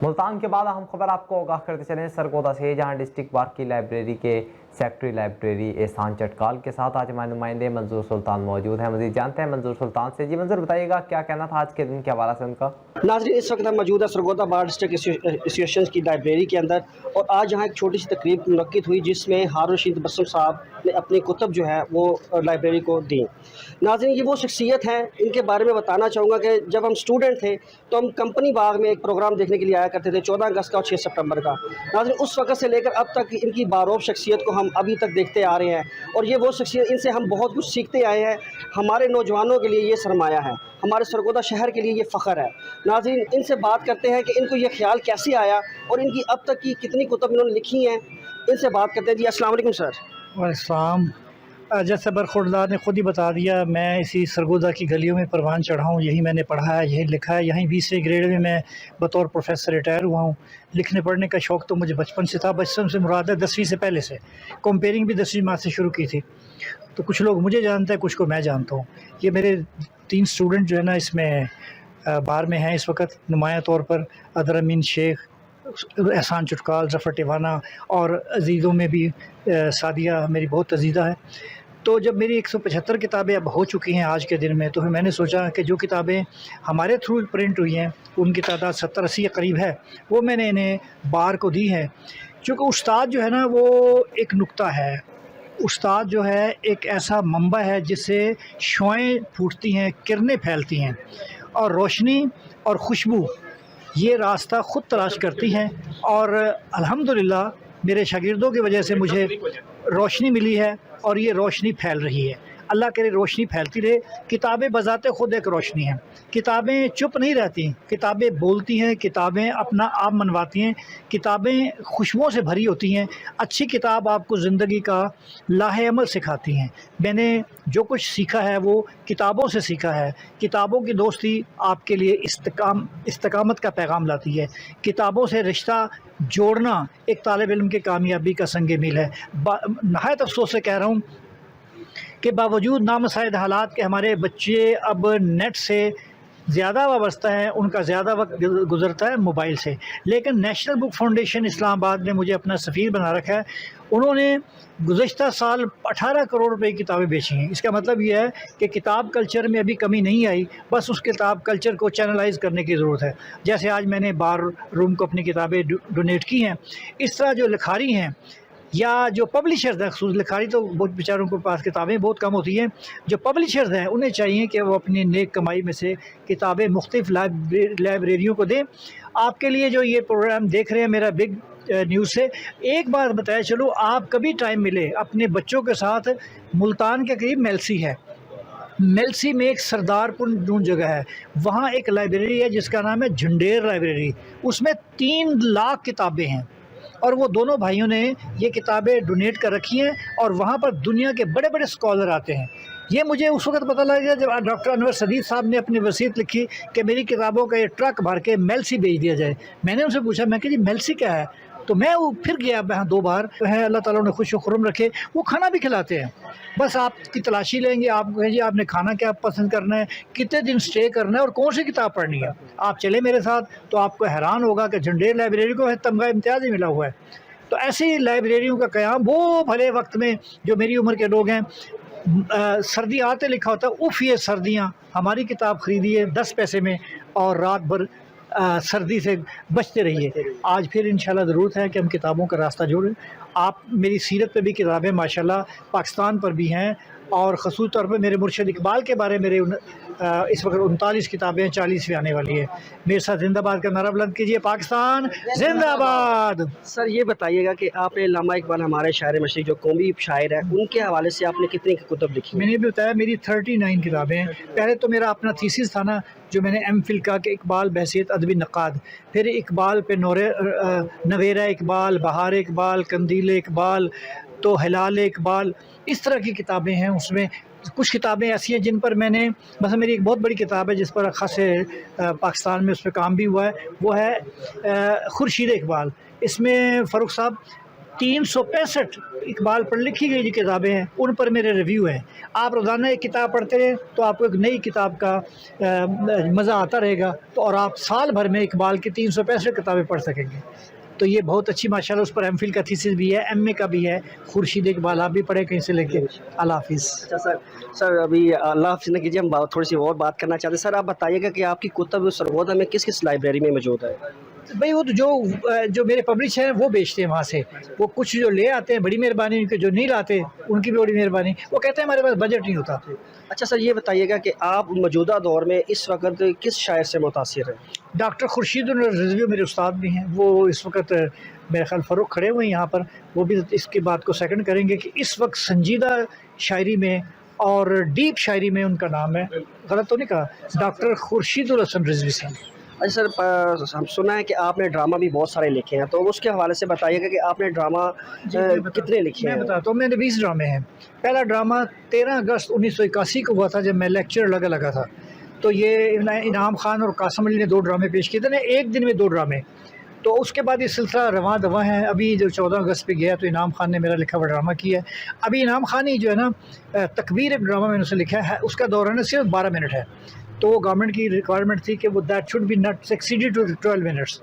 मुल्तान के बाद अहम खबर आपको आगाह करते चलें सरगोदा से, जहां डिस्ट्रिक्ट बार की लाइब्रेरी के सेक्रेटरी लाइब्रेरी एहसान चटकाल के साथ आज हमारे नुमाइंदे मंजूर सुल्तान मौजूद हैं। मज़ीद जानते हैं मंजूर सुल्तान से। जी मंजूर, बताइएगा क्या कहना था आज के दिन के हवाले से उनका। नाज़रीन, इस वक्त हम मौजूद है सरगोदा बार डिस्ट्रिक्ट एसोसिएशन की लाइब्रेरी के अंदर, और आज यहाँ एक छोटी सी तकरीब मुनक्किद हुई जिसमें हारून रशीद तबस्सुम साहब ने अपनी कुतुब जो है वो लाइब्रेरी को दी। नाज़रीन, ये वो शख्सियत हैं, इनके बारे में बताना चाहूँगा कि जब हम स्टूडेंट थे तो हम कंपनी बाग में एक प्रोग्राम देखने के लिए आया करते थे, 14 अगस्त का और 6 सितंबर का। नाज़रीन, उस वक्त से लेकर अब तक इनकी बारोब शख्सियत को हम अभी तक देखते आ रहे हैं, और ये वो शख्सियत, इनसे हम बहुत कुछ सीखते आए हैं। हमारे नौजवानों के लिए ये सरमाया है, हमारे सरगोदा शहर के लिए ये फ़ख्र है। नाज़रीन, इनसे बात करते हैं कि इनको ये ख्याल कैसे आया और इनकी अब तक की कितनी कुतुब इन्होंने लिखी हैं। इनसे बात करते हैं। जी अस्सलाम वालेकुम सर। वालेकुम। जैसे बरखुरदार ने ख़ुद ही बता दिया, मैं इसी सरगोदा की गलियों में परवान चढ़ा हूँ, यही मैंने पढ़ा है, यही लिखा है। यहीं 20वें ग्रेड में मैं बतौर प्रोफेसर रिटायर हुआ हूँ। लिखने पढ़ने का शौक़ तो मुझे बचपन से था। बचपन से मुराद है 10वीं से पहले से। कंपेयरिंग भी 10वीं माह से शुरू की थी। तो कुछ लोग मुझे जानते हैं, कुछ को मैं जानता हूँ। ये मेरे 3 स्टूडेंट जो है ना इसमें बाहर में हैं इस वक्त नुमाया तौर पर। अदर अमीन शेख, एहसान चटकाल, ज़फ़र टिवाना, और अजीज़ों में भी सादिया मेरी बहुत अजीज़ा है। तो जब मेरी 175 किताबें अब हो चुकी हैं आज के दिन में, तो फिर मैंने सोचा कि जो किताबें हमारे थ्रू प्रिंट हुई हैं उनकी तादाद 70-80 के करीब है, वो मैंने इन्हें बार को दी है। क्योंकि उस्ताद जो है ना वो एक नुक्ता है, उस्ताद जो है एक ऐसा मंबा है जिससे शुआएँ फूटती हैं, किरणें फैलती हैं, और रोशनी और खुशबू ये रास्ता ख़ुद तलाश करती हैं। और अल्हम्दुलिल्लाह मेरे शागिर्दों की वजह से मुझे रोशनी मिली है, और ये रोशनी फैल रही है। अल्लाह करे रोशनी फैलती रहे। किताबें बज़ाते ख़ुद एक रोशनी हैं। किताबें चुप नहीं रहती, किताबें बोलती हैं, किताबें अपना आप मनवाती हैं, किताबें खुशबुओं से भरी होती हैं। अच्छी किताब आपको ज़िंदगी का लाहे अमल सिखाती हैं। मैंने जो कुछ सीखा है वो किताबों से सीखा है। किताबों की दोस्ती आपके लिए इस्तिकामत का पैगाम लाती है। किताबों से रिश्ता जोड़ना एक तालिब इल्म की कामयाबी का संग मील है। नहायत अफसोस से कह रहा हूँ कि बावजूद नामसाइद हालात के हमारे बच्चे अब नेट से ज़्यादा वाबस्ता हैं, उनका ज़्यादा वक्त गुज़रता है मोबाइल से। लेकिन नेशनल बुक फाउंडेशन इस्लामाबाद ने मुझे अपना सफ़ीर बना रखा है। उन्होंने गुज़श्ता साल 18 करोड़ रुपए की किताबें बेची हैं। इसका मतलब ये है कि किताब कल्चर में अभी कमी नहीं आई, बस उस किताब कल्चर को चैनलाइज करने की ज़रूरत है। जैसे आज मैंने बार रूम को अपनी किताबें डोनेट की हैं, इस तरह जो लिखारी हैं या जो पब्लिशर्स हैं, खसूस लिखारी तो बहुत बेचारों के पास किताबें बहुत कम होती हैं, जो पब्लिशर्स हैं उन्हें चाहिए कि वो अपनी नेक कमाई में से किताबें मुख्तलिफ लाइब्रेरियों को दें। आपके लिए जो ये प्रोग्राम देख रहे हैं मेरा बिग न्यूज़ से, एक बात बताया चलो, आप कभी टाइम मिले अपने बच्चों के साथ, मुल्तान के करीब मेलसी है, मेलसी में एक सरदारपुर नून जगह है, वहाँ एक लाइब्रेरी है जिसका नाम है झंडेर लाइब्रेरी। उसमें 3 लाख किताबें हैं, और वो दोनों भाइयों ने ये किताबें डोनेट कर रखी हैं, और वहाँ पर दुनिया के बड़े बड़े स्कॉलर आते हैं। ये मुझे उस वक्त पता लगा जब डॉक्टर अनवर सदीद साहब ने अपनी वसीयत लिखी कि मेरी किताबों का ये ट्रक भर के मेलसी भेज दिया जाए। मैंने उनसे पूछा, मैं कि जी मेलसी क्या है? तो मैं वो फिर गया वहाँ 2 बार है। अल्लाह ताला उन्हें खुश खुर्रम रखे। वो खाना भी खिलाते हैं, बस आपकी तलाशी लेंगे, आप कहें जी आपने खाना क्या पसंद करना है, कितने दिन स्टे करना है और कौन सी किताब पढ़नी है। आप चले मेरे साथ तो आपको हैरान होगा कि झंडेर लाइब्रेरी को तमगा इम्तियाज़ ही मिला हुआ है। तो ऐसी लाइब्रेरियों का क़याम वो भले वक्त में जो मेरी उम्र के लोग हैं, सर्दी आते लिखा होता है उफ़ ये सर्दियाँ, हमारी किताब ख़रीदिए 10 पैसे में और रात भर सर्दी से बचते रहिए। आज फिर इंशाल्लाह ज़रूरत है कि हम किताबों का रास्ता जोड़ें। आप मेरी सीरत पे भी किताबें माशाल्लाह पाकिस्तान पर भी हैं, और ख़ुसूस तौर पर मेरे मुर्शिद इकबाल के बारे मेरे इस वक्त 39 किताबें, 40वीं आने वाली है। मेरे साथ जिंदाबाद का नारा बुलंद कीजिए, पाकिस्तान जिंदाबाद। सर ये बताइएगा कि आपने अल्लामा इकबाल, हमारे शायर मशरिक़ जो कौमी शायर है, उनके हवाले से आपने कितनी कुतुब लिखी? मैंने भी बताया मेरी 39 किताबें हैं। पहले तो मेरा अपना थीसिस था ना, जो मैंने एमफिल का कि इकबाल बहसीत अदबी नक़ाद, फिर इकबाल पे नवेरा इकबाल, बहार इकबाल, कंदील इकबाल, तो हिलाल इकबाल, इस तरह की किताबें हैं। उसमें कुछ किताबें ऐसी हैं जिन पर मैंने, मतलब मेरी एक बहुत बड़ी किताब है जिस पर ख़ासे पाकिस्तान में उस पर काम भी हुआ है, वो है खुर्शीद इकबाल। इसमें फ़ारूक साहब 365 इकबाल पर लिखी गई जो किताबें हैं उन पर मेरे रिव्यू हैं। आप रोज़ाना एक किताब पढ़ते रहें तो आपको एक नई किताब का मज़ा आता रहेगा, तो और आप साल भर में इकबाल की 365 किताबें पढ़ सकेंगे। तो ये बहुत अच्छी माशाल्लाह, उस पर एमफिल का थीसिस भी है, एमए का भी है। खुर्शीद इकबाल आप भी पढ़े कहीं से लेके। अल्लाह हाफिज़। अच्छा सर अभी अल्लाह हाफ़िज़ न कीजिए, हम थोड़ी सी और बात करना चाहते हैं। सर आप बताइएगा कि आपकी कुतुब सरगोदा में किस किस लाइब्रेरी में मौजूद है? भाई वो तो जो मेरे पब्लिश हैं वो बेचते हैं वहाँ से, वो कुछ जो ले आते हैं बड़ी मेहरबानी उनकी, जो नहीं लाते उनकी भी बड़ी मेहरबानी। वो कहते हैं हमारे पास बजट नहीं होता। अच्छा सर ये बताइएगा कि आप मौजूदा दौर में इस वक्त किस शायर से मुतासिर हैं? डॉक्टर खुर्शीद रिजवी मेरे उस्ताद भी हैं, वो इस वक्त मेरे ख्याल फ़ारूक खड़े हुए हैं यहाँ पर, वो भी इसकी बात को सेकंड करेंगे कि इस वक्त संजीदा शायरी में और डीप शायरी में उनका नाम है, गलत तो नहीं कहा, डॉक्टर खुर्शीद हसन रिजवी साहब। अच्छा सर हम सुना है कि आपने ड्रामा भी बहुत सारे लिखे हैं, तो उसके हवाले से बताइएगा कि आपने ड्रामा कितने लिखे हैं? मैं बताता हूँ, मैंने 20 ड्रामे हैं। पहला ड्रामा 13 अगस्त 1981 को हुआ था जब मैं लेक्चर लगा था। तो ये इनाम खान और कासम अली ने 2 ड्रामे पेश किए थे ना, एक दिन में 2 ड्रामे। तो उसके बाद ये सिलसिला रवां दवा है। अभी जो 14 अगस्त पे गया तो इनाम खान ने मेरा लिखा हुआ ड्रामा किया है। अभी इनाम खान ही जो है ना, तकबीर एक ड्रामा मैंने उसे लिखा है, उसका दौरान सिर्फ 12 मिनट है। तो वो गवर्नमेंट की रिक्वायरमेंट थी कि वो that should be not exceeded to 12 minutes,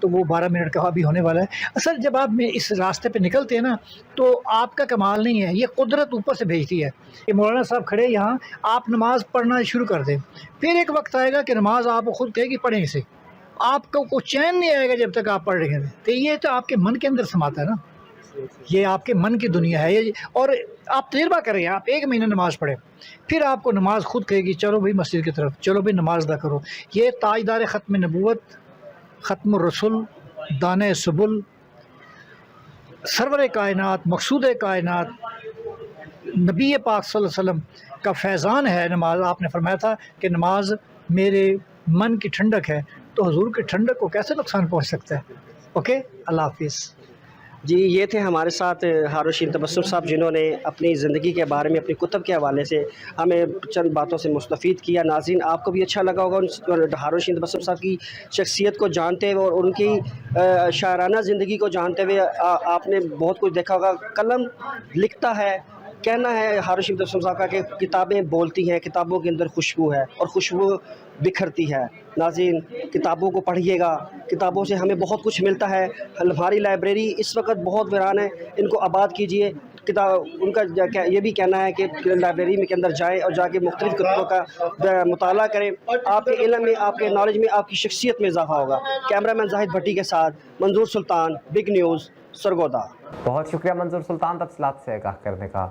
तो वो 12 मिनट का अभी होने वाला है। असल जब आप में इस रास्ते पे निकलते हैं ना, तो आपका कमाल नहीं है, ये कुदरत ऊपर से भेजती है। ये मौलाना साहब खड़े यहाँ, आप नमाज़ पढ़ना शुरू कर दें, फिर एक वक्त आएगा कि नमाज आपको खुद कहेगी पढ़ें इसे, आपको कुछ चैन नहीं आएगा जब तक आप पढ़ रहे हैं। तो ये तो आपके मन के अंदर समाता है ना, ये आपके मन की दुनिया है ये। और आप तजुर्बा करें, आप 1 महीना नमाज़ पढ़ें, फिर आपको नमाज खुद कहेगी चलो भाई मस्जिद की तरफ, चलो भाई नमाज अदा करो। ये ताजदार ख़त्म नबूवत, ख़त्म रसूल, दाने सुबुल, सरवर कायनात, मकसूद कायनात, नबी पाक सल्लल्लाहु अलैहि वसल्लम का फैज़ान है नमाज। आपने फरमाया था कि नमाज मेरे मन की ठंडक है, तो हुजूर की ठंडक को कैसे नुकसान पहुँच सकता है। ओके, अल्लाह हाफिज़। जी ये थे हमारे साथ हारून रशीद तबस्सुम साहब, जिन्होंने अपनी ज़िंदगी के बारे में अपनी कुतुब के हवाले से हमें चंद बातों से मुस्तफ़ीद किया। नाज़रीन आपको भी अच्छा लगा होगा हारून रशीद तबस्सुम साहब की शख्सियत को जानते हुए और उनकी शायराना ज़िंदगी को जानते हुए। आपने बहुत कुछ देखा होगा। कलम लिखता है, कहना है हारून रशीद तबस्सुम साहब का कि किताबें बोलती हैं, किताबों के अंदर खुशबू है और खुशबू बिखरती है। नाज़रीन किताबों को पढ़िएगा, किताबों से हमें बहुत कुछ मिलता है। हमारी लाइब्रेरी इस वक्त बहुत वीरान है, इनको आबाद कीजिए। किताब उनका ये भी कहना है कि लाइब्रेरी में के अंदर जाएँ और जाके मुख्तलिफ़ किताबों का मुताला करें। आपके इल्म में, आपके नॉलेज में, आपकी शख्सियत में इजाफा होगा। कैमरामैन जाहिद भट्टी के साथ मंजूर सुल्तान, बिग न्यूज़, सरगोदा। बहुत शुक्रिया मंजूर सुल्तान तफसीलात से आगाह करने का।